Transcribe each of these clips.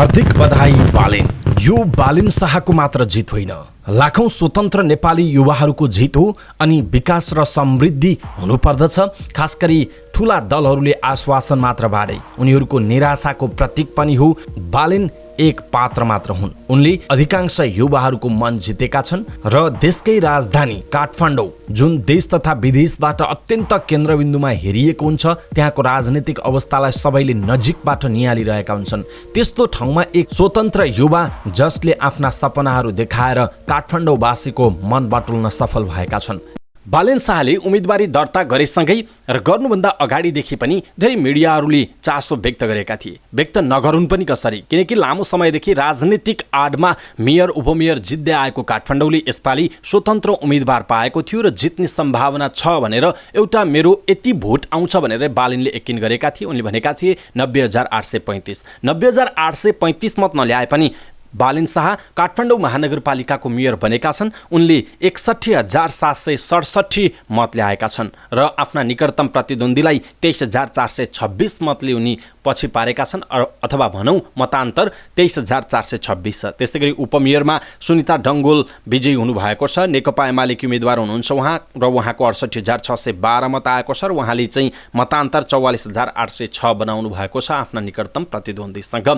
हार्दिक बधाई बालेन। यो बालेन शाहको मात्र जित होइन, लाखौं स्वतन्त्र नेपाली युवाहरूको जित हो अनि विकास र समृद्धि हुनुपर्दछ। खास गरी ठूला दलहरूले आश्वासन मात्र बाँडे उनीहरूको निराशाको प्रतीक पनि हो। बालेन एक पात्र मात्र हुन्, उनले अधिकांश युवाहरूको मन जितेका छन् र देशकै राजधानी काठमाडौँ जुन देश तथा विदेशबाट अत्यन्त केन्द्रबिन्दुमा हेरिएको हुन्छ, त्यहाँको राजनीतिक अवस्थालाई सबैले नजिकबाट निहालिरहेका हुन्छन्। त्यस्तो ठाउँमा एक स्वतन्त्र युवा जसले आफ्ना सपनाहरू देखाएर काठमाडौँवासीको मन बटुल्न सफल भएका छन्। बालेन शाहले उम्मेदवारी दर्ता गरेसँगै र गर्नुभन्दा अगाडिदेखि पनि धेरै मिडियाहरूले चासो व्यक्त गरेका थिए। व्यक्त नगरून् पनि कसरी, किनकि लामो समयदेखि राजनीतिक आडमा मेयर उपमेयर जित्दै आएको काठमाडौँले यसपालि स्वतन्त्र उम्मेदवार पाएको थियो र जित्ने सम्भावना छ भनेर एउटा मेरो यति भोट आउँछ भनेर बालेनले यकिन गरेका थिए। उनले भनेका थिए 90,835 मत नल्याए पनि बालेन शाह काठमाडौँ महानगरपालिकाको मेयर बनेका छन्। उनले 61,767 मत ल्याएका छन् र आफ्ना निकटतम प्रतिद्वन्द्वीलाई 23,426 मतले उनी पछि पारेका छन्, अथवा भनौँ मतान्तर 23,426 छ। त्यस्तै गरी उपमेयरमा सुनिता डङ्गोल विजयी हुनुभएको छ। नेकपा एमालेकी उम्मेदवार हुनुहुन्छ उहाँ र उहाँको 68,612 मत आएको छ र उहाँले चाहिँ मतान्तर 44,806 बनाउनु भएको छ आफ्ना निकटतम प्रतिद्वन्द्वीसँग।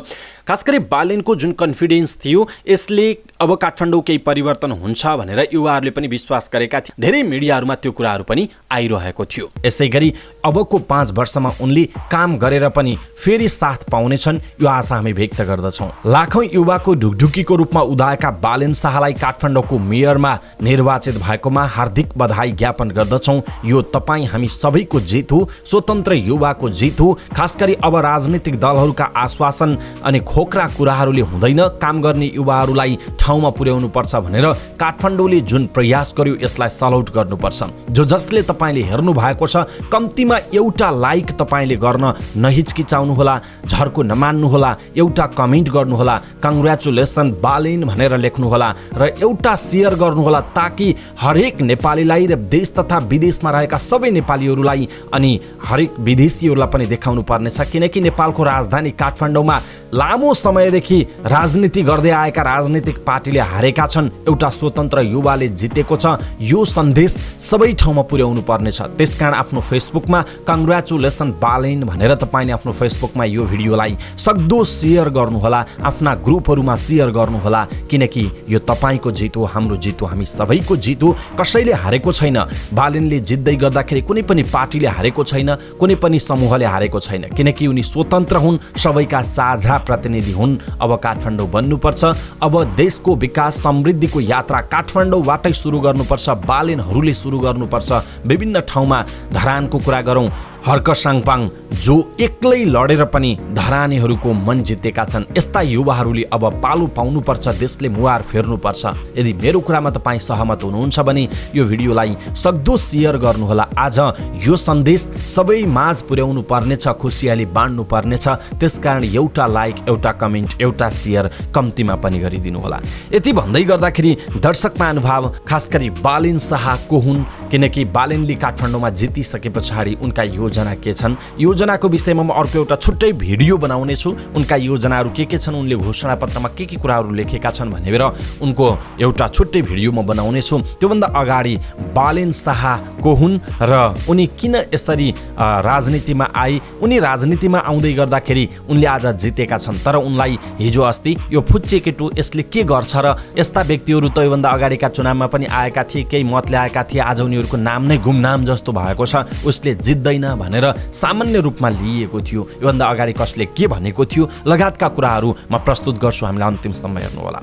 खास गरी बालेनको जुन कन्फिडेन्स थियो यसले अब काठमाडौँ केही परिवर्तन हुन्छ भनेर युवाहरूले पनि विश्वास गरेका थिए। धेरै मिडियाहरूमा त्यो कुराहरू पनि आइरहेको थियो। यसै गरी अबको 5 वर्षमा उनले काम गरेर पनि फेरि साथ पाउनेछन्, यो आशा हामी व्यक्त गर्दछौँ। लाखौं युवाको ढुकढुकीको रूपमा उदाएका बालेन शाहलाई काठमाडौँको मेयरमा निर्वाचित भएकोमा हार्दिक बधाई ज्ञापन गर्दछौँ। यो तपाईँ हामी सबैको जित हो, स्वतन्त्र युवाको जित हो। खास गरी अब राजनीतिक दलहरूका आश्वासन अनि खोक्रा कुराहरूले हुँदैन, काम गर्ने युवाहरूलाई ठाउँमा पुर्याउनु पर्छ भनेर काठमाडौँले जुन प्रयास गर्यो यसलाई सल्युट गर्नुपर्छ। जसले तपाईँले हेर्नु भएको छ कम्तीमा एउटा लाइक तपाईँले गर्न नहिचकिचाउनुहोला, झर्को नमान्नुहोला, एउटा कमेन्ट गर्नुहोला, कङ्ग्रेचुलेसन बालेन भनेर लेख्नुहोला र एउटा सेयर गर्नुहोला, ताकि हरेक नेपालीलाई र देश तथा विदेशमा रहेका सबै नेपालीहरूलाई अनि हरेक विदेशीहरूलाई पनि देखाउनु पर्नेछ। किनकि नेपालको राजधानी काठमाडौँमा लामो समयदेखि राजनीति गर्दै आएका राजनीतिक पार्टीले हारेका छन्, एउटा स्वतन्त्र युवाले जितेको छ। यो सन्देश सबै ठाउँमा पुर्याउनु पर्नेछ। त्यसकारण आफ्नो फेसबुकमा कङ्ग्रेचुलेसन बालेन भनेर तपाईँले आफ्नो फेसबुकमा यो भिडियोलाई सक्दो सेयर गर्नुहोला, आफ्ना ग्रुपहरूमा सेयर गर्नुहोला, किनकि यो तपाईँको जित हो, हाम्रो जित हो, हामी सबैको जित हो। कसैले हारेको छैन। बालेनले जित्दै गर्दाखेरि कुनै पनि पार्टीले हारेको छैन, कुनै पनि समूहले हारेको छैन, किनकि उनी स्वतन्त्र हुन्, सबैका साझा प्रतिनिधि हुन्। अब काठमाडौँ बन्नुपर्छ, अब देशको विकास समृद्धिको यात्रा काठमाडौँबाटै सुरु गर्नुपर्छ, बालेनहरूले सुरु गर्नुपर्छ। विभिन्न ठाउँमा धरानको कुरा गरौँ, हर्क साङपाङ जो एक्लै लडेर पनि धरानीहरूको मन जितेका छन्, यस्ता युवाहरूले अब पालो पाउनुपर्छ, देशले मुहार फेर्नुपर्छ। यदि मेरो कुरामा तपाईँ सहमत हुनुहुन्छ भने यो भिडियोलाई सक्दो सेयर गर्नुहोला। आज यो सन्देश सबै माझ पुर्याउनु पर्नेछ, खुसियाली बाँड्नु पर्नेछ। त्यसकारण एउटा लाइक, एउटा कमेन्ट, एउटा सेयर कम्तीमा पनि गरिदिनु होला। यति भन्दै गर्दाखेरि दर्शक महानुभाव, खास गरी बालेन शाह को हुन्, किनकि बालेनले काठमाडौँमा जितिसके पछाडि उनका योजना के छन्, योजनाको विषयमा म अर्को एउटा छुट्टै भिडियो बनाउने छु। उनका योजनाहरू के छन्, उनले घोषणापत्रमा के कुराहरू लेखेका छन् भनेर उनको एउटा छुट्टै भिडियो म बनाउने छु। त्योभन्दा अगाडि बालेन शाह को हुन् र उनी किन यसरी राजनीतिमा आए, उनी राजनीतिमा आउँदै गर्दाखेरि उनले आज जितेका छन्, तर उनलाई हिजो अस्ति यो फुच्चे केटु यसले के गर्छ र यस्ता व्यक्तिहरू त योभन्दा अगाडिका चुनावमा पनि आएका थिए, केही मत ल्याएका थिए, आज उनीहरूको नाम नै गुमनाम जस्तो भएको छ, उसले जित्दैन भनेर सामान्य रूपमा लिइएको थियो। योभन्दा अगाडि कसले के भनेको थियो लगायतका कुराहरू म प्रस्तुत गर्छु, हामीलाई अन्तिमसम्म हेर्नुहोला।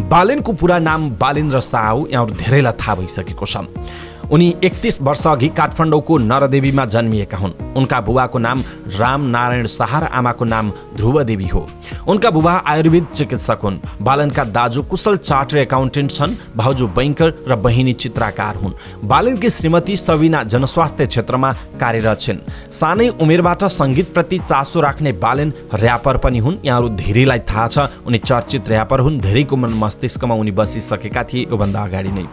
बालेनको पुरा नाम बालेन्द्र शाह हो, यहाँहरू धेरैलाई थाहा भइसकेको छ। उनी 31 वर्ष अघि काठमाडौँको नरदेवीमा जन्मिएका हुन्। उनका बुबाको नाम राम नारायण शाह र आमाको नाम ध्रुवदेवी हो। उनका बुबा आयुर्वेद चिकित्सक हुन्। बालेनका दाजु कुशल चार्टर एकाउन्टेन्ट छन्, भाउजू बैंकर र बहिनी चित्रकार हुन्। बालेनकी श्रीमती सविना जनस्वास्थ्य क्षेत्रमा कार्यरत छिन्। सानै उमेरबाट सङ्गीतप्रति चासो राख्ने बालेन र्यापर पनि हुन्। यहाँहरू धेरैलाई थाहा छ उनी चर्चित र्यापर हुन्। धेरैको मन मस्तिष्कमा उनी बसिसकेका थिए योभन्दा अगाडि नै।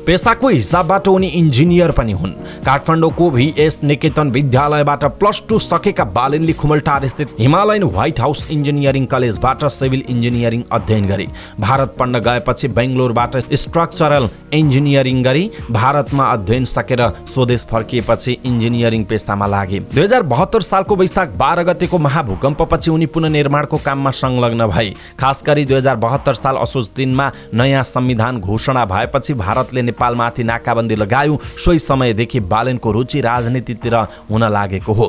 पेसाको हिसाबबाट उनी इन्जिनियर पनि हुन्। काठमाडौँको VS निकेतन विद्यालयबाट +2 सकेका बालेनले खुमलटार स्थित हिमालयन व्हाइट हाउस इन्जिनियरिङ कलेजबाट सिभिल इन्जिनियरिङ अध्ययन गरे। भारत पढ्न गएपछि बेङ्गलोरबाट स्ट्रक्चरल इन्जिनियरिङ गरी भारतमा अध्ययन सकेर स्वदेश फर्किएपछि इन्जिनियरिङ पेसामा लागे। 2072 सालको वैशाख 12 गतेको महाभूकम्पपछि उनी पुनर्निर्माणको काममा संलग्न भए। खास गरी 2072 साल असोज 3 मा नयाँ संविधान घोषणा भएपछि भारतले नेपालमाथि नाकाबन्दी लगायो। सोही समयदेखि बालेनको रुचि राजनीतितिर हुन लागेको हो।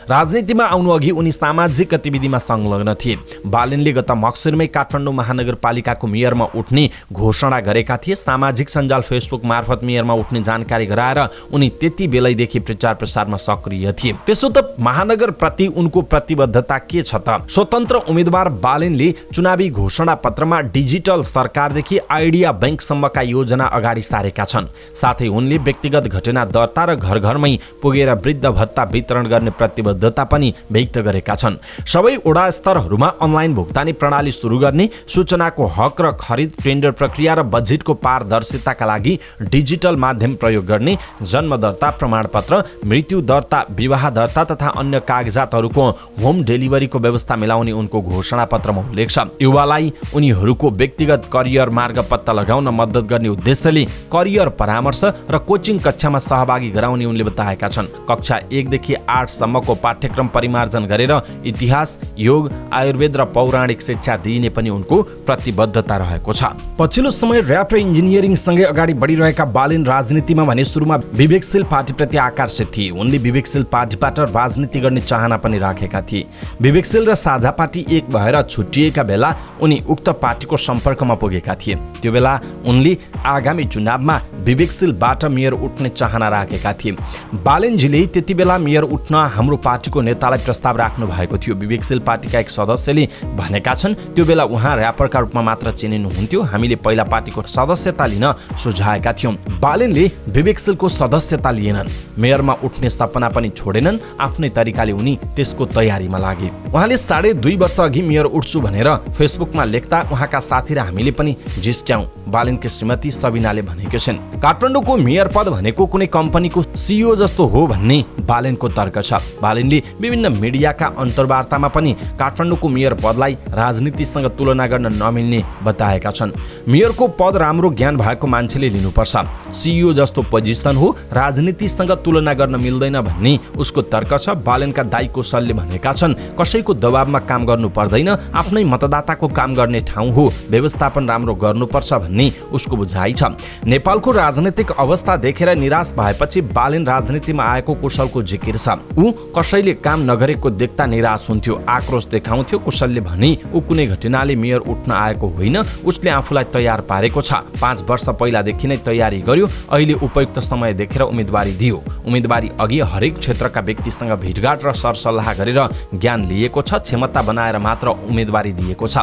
राजनीतिमा आउनु अघि उनी सामाजिक गतिविधिमा संलग्न थिए। बालेनले गत मक्सिरमै काठमाडौँ महानगरपालिकाको मेयरमा उठ्ने घोषणा गरेका थिए। सामाजिक सञ्जाल फेसबुक मार्फत मेयरमा उठ्ने जानकारी गराएर उनी त्यति बेलैदेखि प्रचार प्रसारमा सक्रिय थिए। त्यसो त महानगरप्रति उनको प्रतिबद्धता के छ त? स्वतन्त्र उम्मेदवार बालेनले चुनावी घोषणा पत्रमा डिजिटल सरकारदेखि आइडिया बैंकसम्मका योजना अगाडि सारेका छन्। साथै उनले व्यक्तिगत घटना दर्ता र घर घरमै पुगेर वृद्ध भत्ता वितरण गर्ने प्रतिबद्धता पनि व्यक्त गरेका छन्। सबै वडा स्तरहरूमा अनलाइन भुक्तानी प्रणाली सुरु गर्ने, सूचनाको हक र खरिद, टेन्डर प्रक्रिया र बजेटको पारदर्शिताका लागि डिजिटल माध्यम प्रयोग गर्ने, जन्म दर्ता प्रमाणपत्र, मृत्यु दर्ता, विवाह दर्ता तथा अन्य कागजातहरूको होम डेलिभरीको व्यवस्था मिलाउने उनको घोषणा पत्रमा उल्लेख छ। युवालाई उनीहरूको व्यक्तिगत करियर मार्ग पत्ता लगाउन मद्दत गर्ने उद्देश्यले करियर परामर्श र कोचिङ कक्षामा सहभागी गराउने उनले बताएका छन्। कक्षा 1 देखि 8 सम्मको पाठ्यक्रम परिमार्जन गरेर इतिहास, योग, आयुर्वेद र पौराणिक शिक्षा दिइने पनि उनको प्रतिबद्धता रहेको छ। पछिल्लो समय र्याप र इन्जिनियरिङ सँगै अगाडि बढिरहेका बालेन राजनीतिमा भने सुरुमा विवेकशील पार्टीप्रति आकर्षित थिए। उनले विवेकशील पार्टीबाट राजनीति गर्ने चाहना पनि राखेका थिए। विवेकशील र साझा पार्टी एक भएर छुट्टिएका बेला उनी उक्त पार्टीको सम्पर्कमा पुगेका थिए। त्यो बेला उनले आगामी चुनावमा विवेकशीलबाट मेयर उठ्ने चाहना राखेका थिए। बालेनजीले त्यति बेला मेयर उठ्न हाम्रो पार्टीको नेतालाई प्रस्ताव राख्नु भएको थियो। विवेकशील पार्टीका एक सदस्यले भनेका छन्, त्यो बेला उहाँ र्यापरका रूपमा मात्र चिनिनुहुन्थ्यो। हामीले पहिला पार्टीको सदस्यता लिन सुझाएका थियौँ। बालेनले विवेकशीलको सदस्यता लिएनन्। मेयरमा उठ्ने सपना पनि छोडेनन्। आफ्नै तरिकाले उनी त्यसको तयारीमा लागे। उहाँले 2.5 वर्ष अघि मेयर उठ्छु भनेर फेसबुकमा लेख्दा उहाँका साथी र हामीले पनि जिस्क्यौं। बालेनकी श्रीमती सबिनाले भनेकी छिन्, काठमाडौँको मेयर पद भनेको कुनै कम्पनीको CEO जस्तो हो भन्ने बालेनको तर्क छ। बालेनले विभिन्न मिडियाका अन्तर्वार्तामा पनि काठमाडौँको मेयर पदलाई राजनीतिसँग तुलना गर्न नमिल्ने बताएका छन्। मेयरको पद राम्रो ज्ञान भएको मान्छेले लिनुपर्छ। CEO जस्तो पोजिसन हो, राजनीतिसँग तुलना गर्न मिल्दैन भन्ने उसको तर्क छ। बालेनका दाइ कौशलले भनेका छन्, कसैको दबावमा काम गर्नु पर्दैन, आफ्नै मतदाताको काम गर्ने ठाउँ हो, व्यवस्थापन राम्रो गर्नुपर्छ भन्ने उसको बुझाइ छ। नेपालको राजनीतिक अवस्था देखेर निराश भएपछि बालेन राजनीतिमा आएको कौशलको जिकिर छ। ऊ कसैले काम नगरेको देख्दा निराश हुन्थ्यो, आक्रोश देखाउँथ्यो। कौशलले भने ऊ कुनै घटनाले मेयर उठ्न आएको होइन, उसले आफूलाई तयार पारेको छ। 5 वर्ष पहिलादेखि नै तयारी गर्यो। अहिले उपयुक्त समय देखेर उम्मेदवारी दियो। उम्मेदवारी अघि हरेक क्षेत्रका व्यक्तिसँग भेटघाट र सरसल्लाह गरेर ज्ञान लिएको छ। क्षमता बनाएर मात्र उम्मेदवारी दिएको छ।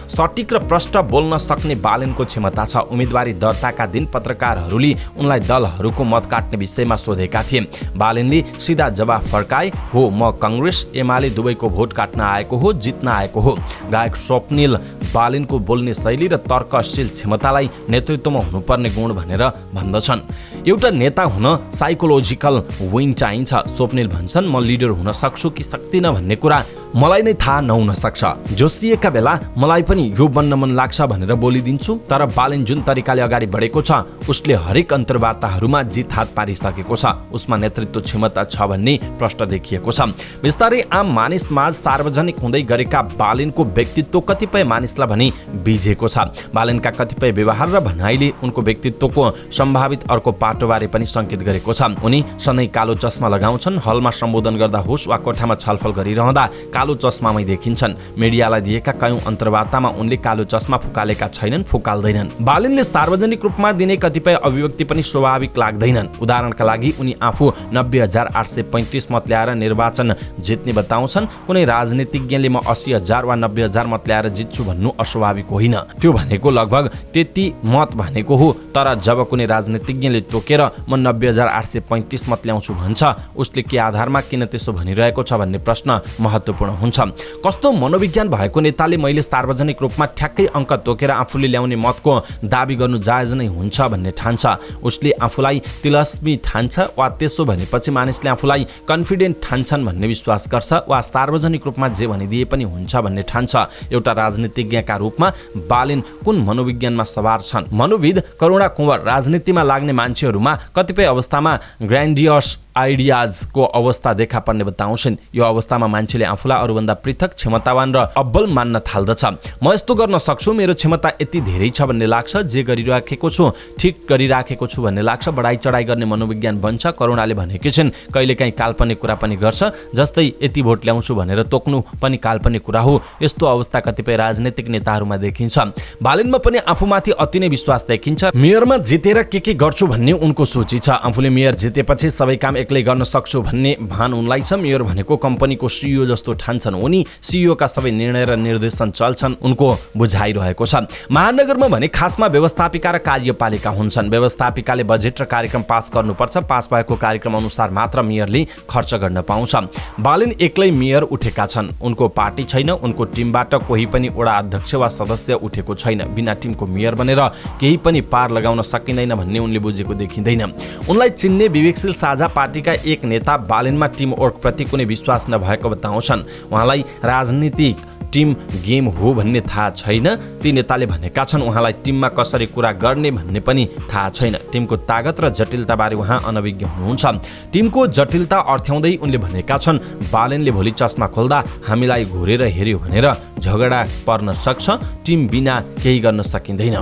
सटिक र प्रष्ट बोल्न सक्ने बालेनको क्षमता छ। उम्मेदवारी दर्ताका दिन पत्रकारहरूले उनलाई दलहरूको मत काट्ने विषयमा सोधेका थिए। बालेनले सिधा जवाफ फर्काए, हो म कांग्रेस एमाले दुवैको भोट काट्न आएको हो, जित्न आएको हो। गायक स्वप्निल बालेनको बोल्ने शैली र तर्कशील क्षमतालाई नेतृत्वमा हुनुपर्ने गुण भनेर भन्दछन्। एउटा नेता हुन साइकोलोजिकल विङ चाहिन्छ। स्वप्निल भन्छन्, म लिडर हुन सक्छु कि सक्दिनँ भन्ने कुरा मलाई नै थाहा नहुन सक्छ। जोसिएका बेला मलाई पनि यो बन्न मन लाग्छ भनेर बोलिदिन्छु। तर बालेन जुन तरिकाले अगाडि बढेको छ, उसले हरेक अन्तर्वार्ताहरूमा जित हात पारिसकेको छ। उसमा नेतृत्व क्षमता छ भन्ने प्रष्ट देखिएको छ। बिस्तारै आम मानिसमाझ सार्वजनिक हुँदै गरेका बालेनको व्यक्तित्व कतिपय मानिसलाई भने बिझेको छ। बालेनका कतिपय व्यवहार र भनाइले उनको व्यक्तित्वको सम्भावित अर्को पाटोबारे पनि संकेत गरेको छ। उनी सधैँ कालो चस्मा लगाउँछन्। हलमा सम्बोधन गर्दा होस् वा कोठामा छलफल गरिरहँदा कालो चस्मामै देखिन्छन्। मिडियालाई दिएका कयौं अन्तर्वार्तामा उनले कालो चस्मा फुकालेका छैनन्, फुकाल्दैनन्। बालेनले सार्वजनिक रूपमा दिने कतिपय अभिव्यक्ति पनि स्वाभाविक लाग्दैनन्। उदाहरणका लागि उनी आफू 90,835 मत ल्याएर निर्वाचन जित्ने बताउँछन्। कुनै राजनीतिज्ञले म 80,000 वा 90,000 मत ल्याएर जित्छु भन्नु अस्वाभाविक होइन। त्यो भनेको लगभग त्यति मत भनेको हो। तर जब कुनै राजनीतिज्ञले तोकेर म 90,835 मत ल्याउँछु भन्छ, उसले के आधारमा किन त्यसो भनिरहेको छ भन्ने प्रश्न महत्त्वपूर्ण हुन्छ। कस्तो मनोविज्ञान भएको नेताले मैले सार्वजनिक रूपमा ठ्याक्कै अङ्क तोकेर आफूले ल्याउने मतको दाबी गर्नु जायज नै हुन्छ भन्ने ठान्छ? उसले आफूलाई तिलस्मी ठान्छ वा त्यसो भनेपछि मानिसले आफूलाई कन्फिडेन्ट ठान्छन् भन्ने विश्वास गर्छ वा सार्वजनिक रूपमा जे भनिदिए पनि हुन्छ भन्ने ठान्छ? एउटा राजनीतिज्ञका रूपमा बालेन कुन मनोविज्ञानमा सवार छन्? मनोविद करुणा कुँवर राजनीतिमा लाग्ने मान्छेहरूमा कतिपय अवस्थामा ग्रान्डियस आइडियाजको अवस्था देखा पर्ने बताउँछन्। यो अवस्थामा मान्छेले आफूलाई अरूभन्दा पृथक, क्षमतावान र अब्बल मान्न थाल्दछ। म यस्तो गर्न सक्छु, मेरो क्षमता यति धेरै छ भन्ने लाग्छ, जे गरिराखेको छु ठिक गरिराखेको छु भन्ने लाग्छ, बढाइ चढाइ गर्ने मनोविज्ञान बन्छ। करुणाले भनेकी छिन् कहिलेकाहीँ काल्पनिक कुरा पनि गर्छ, जस्तै यति भोट ल्याउँछु भनेर तोक्नु पनि काल्पनिक कुरा हो। यस्तो अवस्था कतिपय राजनीतिक नेताहरूमा देखिन्छ। बालेनमा पनि आफूमाथि अति नै विश्वास देखिन्छ। मेयरमा जितेर के गर्छु भन्ने उनको सोची छ। आफूले मेयर जितेपछि सबै काम एक्लै गर्न सक्छु भन्ने भान उनलाई छ। मेयर भनेको कम्पनीको सिइओ जस्तो ठान्छन् उनी। सिइओका सबै निर्णय र निर्देशन चल्छन् उनको बुझाइरहेको छ। महानगरमा भने खासमा व्यवस्थापिका र कार्यपालिका हुन्छन्। व्यवस्थापिकाले बजेट र कार्यक्रम पास गर्नुपर्छ। पास भएको कार्यक्रम अनुसार मात्र मेयरले खर्च गर्न पाउँछ। बालेन एक्लै मेयर उठेका छन्। उनको पार्टी छैन। उनको टिमबाट कोही पनि वडा अध्यक्ष वा सदस्य उठेको छैन। बिना टिमको मेयर बनेर केही पनि पार लगाउन सकिँदैन भन्ने उनले बुझेको देखिँदैन। उनलाई चिन्ने विवेकशील साझा पार्टीका एक नेता बालेनमा टिम वर्कप्रति कुनै विश्वास नभएको बताउँछन्। उहाँलाई राजनीतिक टिम गेम हो भन्ने थाहा छैन। ती नेताले भनेका छन् उहाँलाई टिममा कसरी कुरा गर्ने भन्ने पनि थाहा छैन। टिमको तागत र जटिलताबारे उहाँ अनभिज्ञ हुनुहुन्छ। टिमको जटिलता अर्थ्याउँदै उनले भनेका छन् बालेनले भोलि चस्मा खोल्दा हामीलाई घुरेर हेर्यो भनेर झगडा पर्न सक्छ। टिम बिना केही गर्न सकिँदैन।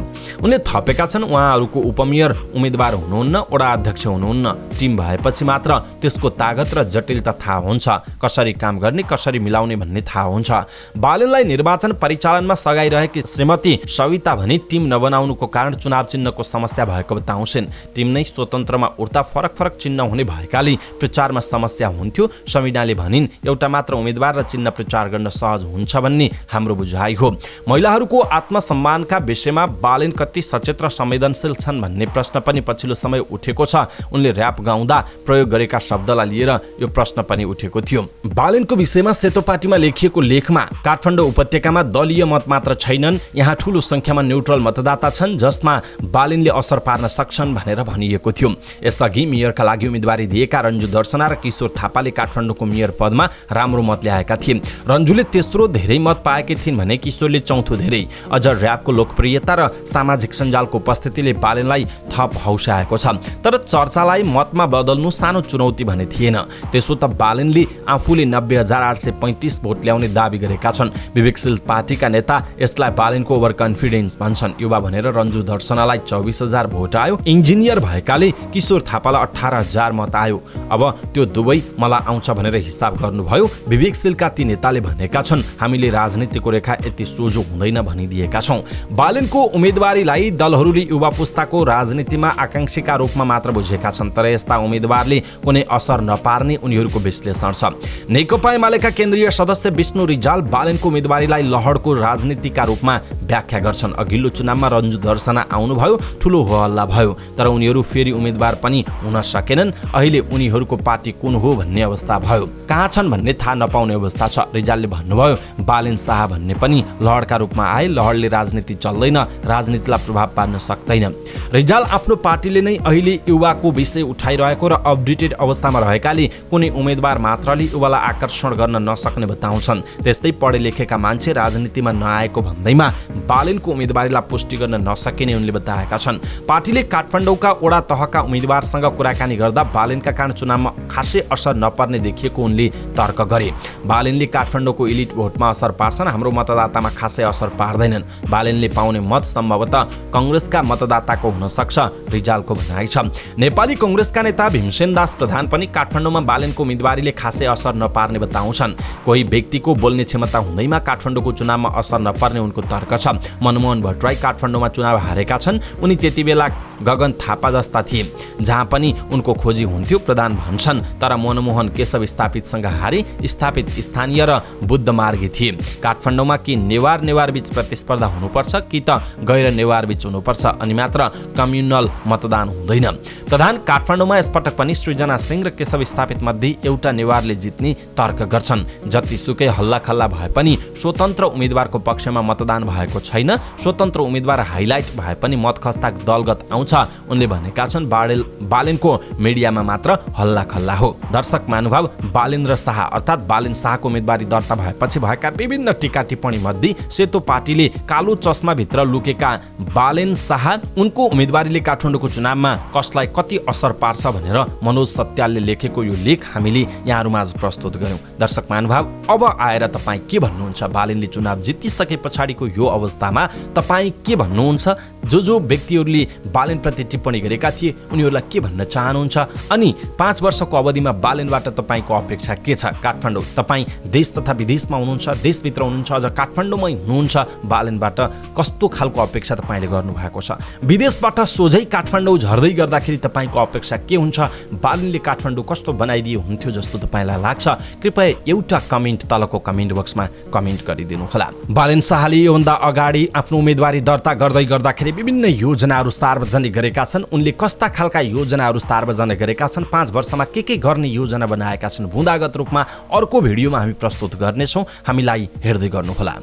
उनले थपेका छन् उहाँहरूको उपमेयर उम्मेदवार हुनुहुन्न, वडा अध्यक्ष हुनुहुन्न। टिम भएपछि मात्र त्यसको तागत र जटिलता थाहा हुन्छ। कसरी काम गर्ने, कसरी मिलाउने भन्ने थाहा हुन्छ। बालेनलाई निर्वाचन परिचालनमा सघाइरहेकी श्रीमती सविता भनी टिम नबनाउनुको कारण चुनाव चिन्हको समस्या भएको बताउँछिन्। टिम नै स्वतन्त्रमा उठ्दा फरक फरक चिन्ह हुने भएकाले प्रचारमा समस्या हुन्थ्यो। सविनाले भनिन् एउटा मात्र उम्मेदवार र चिन्ह प्रचार गर्न सहज हुन्छ भन्ने हाम्रो बुझाइ हो। महिलाहरूको आत्मसम्मानका विषयमा बालेन कति सचेत र संवेदनशील छन् भन्ने प्रश्न पनि पछिल्लो समय उठेको छ। उनले र्याप गाउँदा प्रयोग गरेका शब्दलाई लिएर यो प्रश्न पनि उठेको थियो। बालेनको विषयमा सेतो पार्टीमा लेखिएको लेखमा काठमाडौँ उपत्यकामा दलीय मत मात्र छैनन्, यहाँ ठूलो संख्यामा न्युट्रल मतदाता छन् जसमा बालेनले असर पार्न सक्छन् भनेर भनिएको थियो। यसअघि मेयरका लागि उम्मेदवारी दिएका रन्जु दर्शना र किशोर थापाले काठमाडौँको मेयर पदमा राम्रो मत ल्याएका थिए। रन्जुले तेस्रो धेरै मत पाएकी थिइन् भने किशोरले चौथो धेरै। अझ र्यापको लोकप्रियता र सामाजिक सञ्जालको उपस्थितिले बालेनलाई थप हौसाएको छ। तर चर्चालाई मतमा बदल्नु सानो चुनौती भने थिएन। त्यसो त बालेनले आफूले 90,835 भोट ल्याउने दाबी गरेका छन्। विवेकशील पार्टीका नेता यसलाई बालेनको ओभर कन्फिडेन्स भन्छन्। युवा भनेर रन्जु दर्शनालाई 24,000 भोट आयो। इन्जिनियर भएकाले किशोर थापालाई 18,000 मत आयो। अब त्यो दुवै मलाई आउँछ भनेर हिसाब गर्नुभयो। विवेकशीलका ती नेताले भनेका छन् हामीले राजनीतिको रेखा यति सोझो हुँदैन भनिदिएका छौँ। बालेनको उम्मेदवारीलाई दलहरूले युवा पुस्ताको राजनीतिमा आकांक्षीका रूपमा मात्र बुझेका छन्। तर यस्ता उम्मेदवारले कुनै असर नपार्ने उनीहरूको विश्लेषण छ। नेकपा एमालेका केन्द्रीय सदस्य विष्णु रिजाल बालेनको उम्मेदवारीलाई लहरको राजनीतिका रूपमा व्याख्या गर्छन्। अघिल्लो चुनावमा रन्जु दर्शना आउनुभयो, ठूलो हो हल्ला भयो, तर उनीहरू फेरि उम्मेदवार पनि हुन सकेनन्। अहिले उनीहरूको पार्टी कुन हो भन्ने अवस्था भयो, कहाँ छन् भन्ने थाहा नपाउने अवस्था छ। रिजालले भन्नुभयो बालेन शाह भन्ने पनि लहरका रूपमा आए। लहरले राजनीति चल्दैन, राजनीतिलाई प्रभाव पार्न सक्दैन। रिजाल आफ्नो पार्टीले नै अहिले युवाको विषय उठाइरहेको र अपडेटेड अवस्थामा रहेकाले कुनै उम्मेदवार मात्रले युवालाई आकर्षण गर्न नसक्ने बताउँछन्। त्यस्तै पढे लेखेका मान्छे राजनीतिमा नआएको भन्दैमा बालेनको उम्मेदवारीलाई पुष्टि गर्न नसकिने उनले बताएका छन्। पार्टीले काठमाडौँका वडा तहका उम्मेदवारसँग कुराकानी गर्दा बालेनका कारण चुनावमा खासै असर नपर्ने देखिएको उनले तर्क गरे। बालेनले काठमाडौँको इलिट भोटमा असर पार्छन्, हाम्रो मतदातामा खासै असर पार्दैनन्। बालेनले पाउने मत सम्भवतः कङ्ग्रेसका मतदाताको हुन सक्छ, रिजालको भनाइ छ। नेपाली कङ्ग्रेसका नेता भीमसेन दास प्रधान पनि काठमाडौँमा बालेनको उम्मेदवारीले खासै असर नपार्ने बताउँछन्। कोही व्यक्तिको बोल्ने क्षमता हुँदैन, हालैमा काठमाडौँको चुनावमा असर नपर्ने उनको तर्क छ। मनमोहन भट्टराई काठमाडौँमा चुनाव हारेका छन्। उनी त्यतिबेला गगन थापा जस्ता थिए, जहाँ पनि उनको खोजी हुन्थ्यो प्रधान भन्छन्। तर मनमोहन केशव स्थापितसँग हारे, स्थापित स्थानीय र बुद्ध मार्गी थिए। काठमाडौँमा कि नेवार बीच प्रतिस्पर्धा हुनुपर्छ कि त गैर नेवार बीच हुनुपर्छ, अनि मात्र कम्युनल मतदान हुँदैन। प्रधान काठमाडौँमा यसपटक पनि सृजना सिंह र केशव स्थापित मध्ये एउटा नेवारले जित्ने तर्क गर्छन्। जतिसुकै हल्लाखल्ला भए पनि स्वतन्त्र उम्मेदवारको पक्षमा मतदान भएको छैन। स्वतन्त्र उम्मेदवार हाइलाइट भए पनि मत खस्ता दलगत आउँछ। उनले भनेका छन् बालेनको मिडियामा मात्र हल्लाखल्ला हो। दर्शक महानुभाव, बालेन्द्र शाह अर्थात् बालेन शाहको उम्मेदवारी दर्ता भएपछि भएका विभिन्न टिका टिप्पणी मध्ये सेतो पार्टीले कालो चस्माभित्र लुकेका बालेन शाह उनको उम्मेदवारीले काठमाडौँको चुनावमा कसलाई कति असर पार्छ भनेर मनोज सत्यालले लेखेको यो लेख हामीले यहाँहरूमाझ प्रस्तुत गर्यौं। दर्शक महानुभाव, अब आएर तपाईँ के भन्नुहुन्छ? बालेनले चुनाव जितिसके पछाडिको यो अवस्थामा तपाईँ के भन्नुहुन्छ? जो व्यक्तिहरूले बालेनप्रति टिप्पणी गरेका थिए उनीहरूलाई के भन्न चाहनुहुन्छ? अनि 5 वर्षको अवधिमा बालेनबाट तपाईँको अपेक्षा के छ? काठमाडौँ, तपाईँ देश तथा विदेशमा हुनुहुन्छ, देशभित्र हुनुहुन्छ, अझ काठमाडौँमै हुनुहुन्छ, बालेनबाट कस्तो खालको अपेक्षा तपाईँले गर्नुभएको छ? विदेशबाट सोझै काठमाडौँ झर्दै गर्दाखेरि तपाईँको अपेक्षा के हुन्छ? बालेनले काठमाडौँ कस्तो बनाइदिए हुन्थ्यो जस्तो तपाईँलाई लाग्छ? कृपया एउटा कमेन्ट तलको कमेन्ट बक्समा कमेन्ट गरिदिनु होला। बालेन शाहले योभन्दा अगाडि आफ्नो उम्मेदवारी दर्ता गर्दाखेरि विभिन्न योजनाहरू सार्वजनिक गरेका छन्। उनले कस्ता खालका योजनाहरू सार्वजनिक गरेका छन्, 5 वर्षमा के गर्ने योजना बनाएका छन्, भूमिगत रूपमा अर्को भिडियोमा हामी प्रस्तुत गर्नेछौँ। हामीलाई हेर्दै गर्नुहोला।